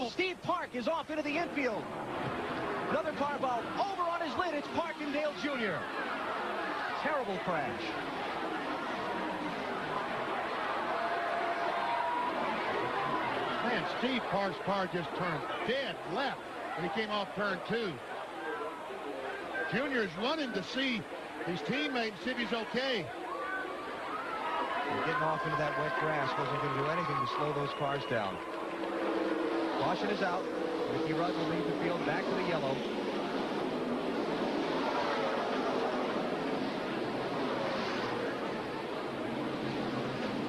Steve Park is off into the infield. Another car ball over on his lid. It's Parkindale Jr. Terrible crash. Man, Steve Park's car just turned dead left when he came off turn 2. Junior is running to see his teammate, see if he's okay. And getting off into that wet grass wasn't going to do anything to slow those cars down. Caution is out. Ricky Rudd will lead the field back to the yellow.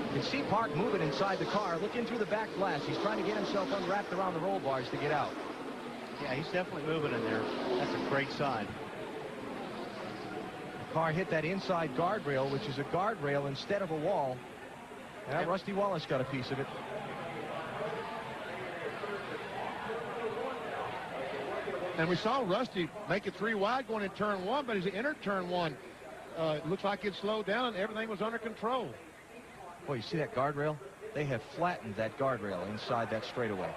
You can see Park moving inside the car, looking through the back glass. He's trying to get himself unwrapped around the roll bars to get out. Yeah, he's definitely moving in there. That's a great sign. The car hit that inside guardrail, which is a guardrail instead of a wall. And Rusty Wallace got a piece of it. And we saw Rusty make it 3 wide going in turn 1, but as he entered turn 1, it looks like it slowed down and everything was under control. Boy, you see that guardrail? They have flattened that guardrail inside that straightaway.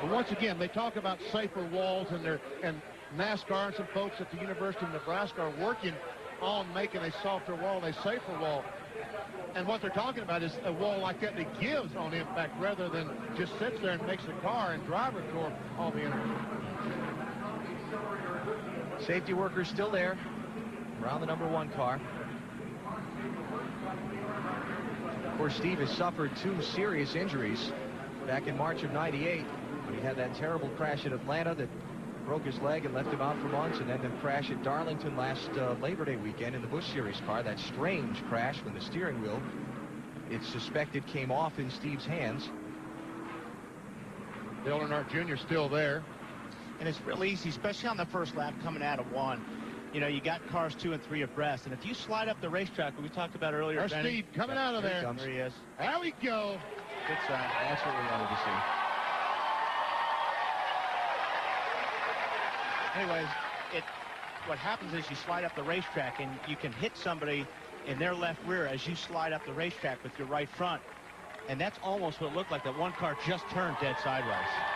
But once again, they talk about safer walls, and NASCAR and some folks at the University of Nebraska are working on making a softer wall, a safer wall. And what they're talking about is a wall like that that gives on impact rather than just sits there and makes the car and driver absorb all the energy. Safety workers still there around the number 1 car. Of course, Steve has suffered 2 serious injuries back in March of '98 when he had that terrible crash at Atlanta that broke his leg and left him out for months, and then the crash at Darlington last Labor Day weekend in the Busch Series car. That strange crash when the steering wheel, it's suspected, came off in Steve's hands. Dale Earnhardt Jr. still there. And it's real easy, especially on the first lap coming out of 1. You know, you got cars 2 and 3 abreast, and if you slide up the racetrack, we talked about earlier. There's Steve coming out of there. There he is. There we go. Good sign. That's what we wanted to see. Anyways, what happens is you slide up the racetrack, and you can hit somebody in their left rear as you slide up the racetrack with your right front. And that's almost what it looked like. That one car just turned dead sideways.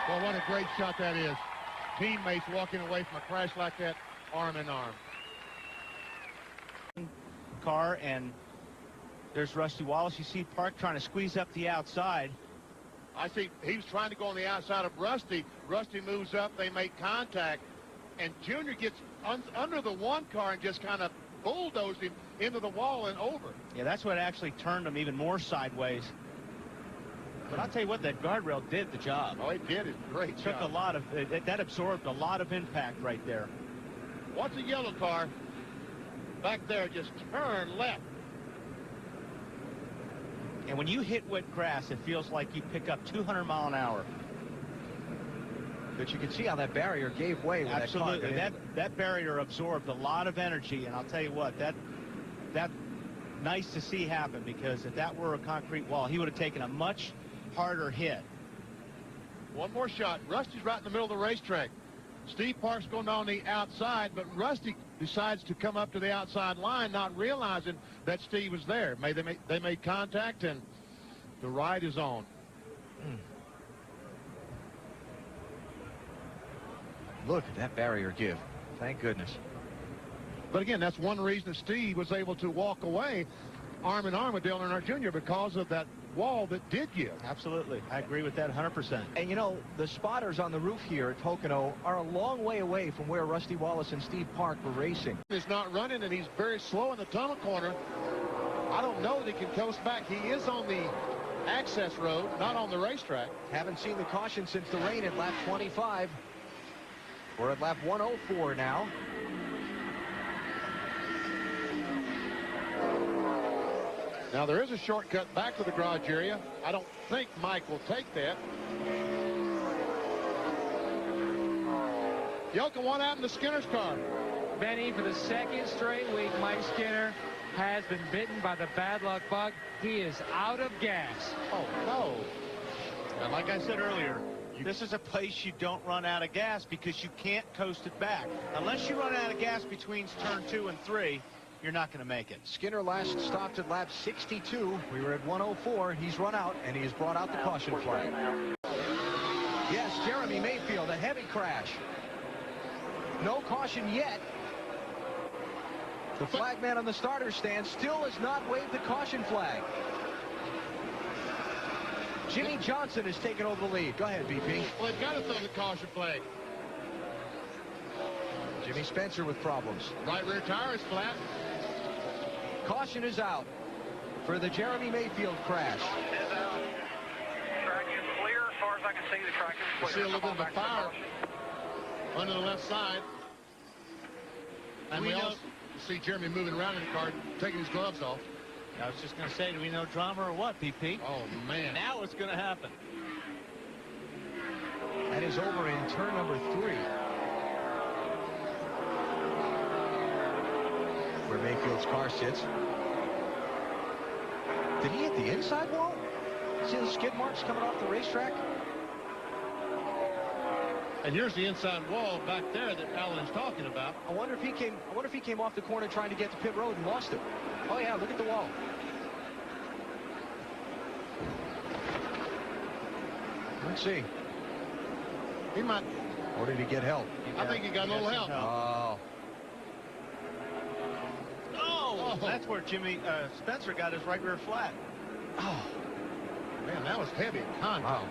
Well, what a great shot that is. Teammates walking away from a crash like that, arm in arm. Car, and there's Rusty Wallace. You see Park trying to squeeze up the outside. I see he was trying to go on the outside of Rusty. Rusty moves up, they make contact, and Junior gets under the 1 car and just kind of bulldozed him into the wall and over. Yeah, that's what actually turned him even more sideways. But I'll tell you what, that guardrail did the job. Oh, it did. It's great job. Took a lot of, that absorbed a lot of impact right there. What's a yellow car back there? Just turn left. And when you hit wet grass, it feels like you pick up 200 mile an hour. But you can see how that barrier gave way. When Absolutely. That barrier absorbed a lot of energy, and I'll tell you what, that nice to see happen, because if that were a concrete wall, he would have taken a much harder hit. One more shot. Rusty's right in the middle of the racetrack. Steve Park's going on the outside, but Rusty decides to come up to the outside line, not realizing that Steve was there. They made contact, and the ride is on. Look at that barrier give. Thank goodness. But again, that's one reason that Steve was able to walk away arm in arm with Dale Earnhardt Jr. because of that wall that did give. Absolutely. I agree with that 100%. And, you know, the spotters on the roof here at Pocono are a long way away from where Rusty Wallace and Steve Park were racing. He's not running, and he's very slow in the tunnel corner. I don't know that he can coast back. He is on the access road, not on the racetrack. Haven't seen the caution since the rain at lap 25. We're at lap 104 now. Now, there is a shortcut back to the garage area. I don't think Mike will take that. Yoka, what happened to Skinner's car? Benny, for the second straight week, Mike Skinner has been bitten by the bad luck bug. He is out of gas. Oh, no. And like I said earlier, this is a place you don't run out of gas, because you can't coast it back. Unless you run out of gas between turn 2 and 3, you're not going to make it. Skinner last stopped at lap 62. We were at 104. He's run out, and he has brought out the caution flag. Yes, Jeremy Mayfield, a heavy crash. No caution yet. The flagman on the starter stand still has not waved the caution flag. Jimmy Johnson has taken over the lead. Go ahead, BP. Well, they've got to throw the caution flag. Jimmy Spencer with problems. Right rear tire is flat. Caution is out for the Jeremy Mayfield crash. Is out. Track is clear as far as I can see. The track is You clear. see a little bit of a fire under the left side. And we also see Jeremy moving around in the car, taking his gloves off. I was just going to say, do we know drama or what, BP? Oh, man. Now it's going to happen. That is over in turn number 3. Where Mayfield's car sits. Did he hit the inside wall? See the skid marks coming off the racetrack? And here's the inside wall back there that Alan is talking about. I wonder if he came off the corner trying to get to pit road and lost it. Oh yeah, look at the wall. Let's see. He might. Or did he get help? I think he got a little help. Oh. Oh, that's where Jimmy Spencer got his right rear flat. Oh. Man, that was heavy contact. Wow.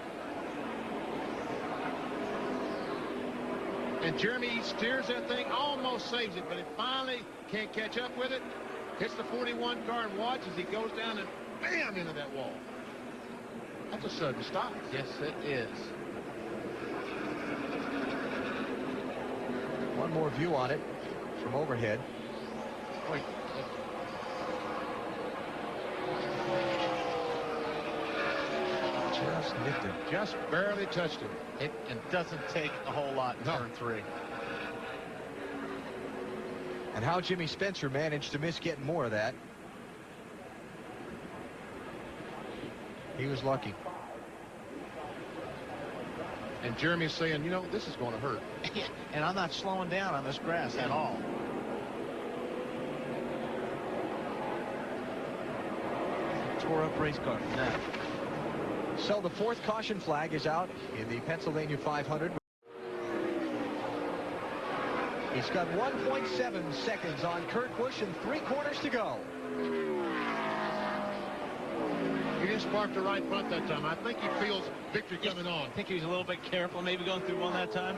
And Jeremy steers that thing, almost saves it, but it finally can't catch up with it. Hits the 41 car and watch as he goes down and bam into that wall. That's a sudden stop. Yes, it is. One more view on it from overhead. Wait. Just nipped him. Just barely touched him. It doesn't take a whole lot in turn 3. And how Jimmy Spencer managed to miss getting more of that. He was lucky. And Jeremy's saying, you know, this is going to hurt. And I'm not slowing down on this grass at all. Tore up race car from that. So the 4th caution flag is out in the Pennsylvania 500. He's got 1.7 seconds on Kurt Busch and 3 corners to go. He didn't spark the right front that time. I think he feels victory coming on. I think he was a little bit careful, maybe going through one that time.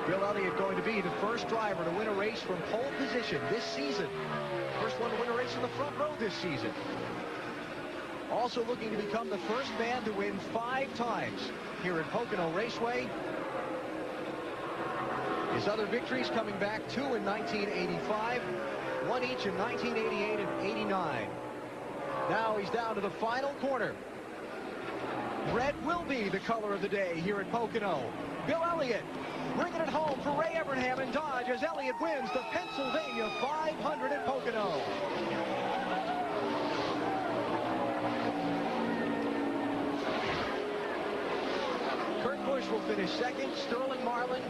Bill Elliott going to be the first driver to win a race from pole position this season. First one to win a race in the front row this season. Also looking to become the first man to win 5 times here at Pocono Raceway. His other victories coming back 2 in 1985, 1 each in 1988 and 89. Now he's down to the final corner. Red will be the color of the day here at Pocono. Bill Elliott bringing it home for Ray Evernham and Dodge as Elliott wins the Pennsylvania 500 at Pocono. Kurt Busch will finish second. Sterling Marlin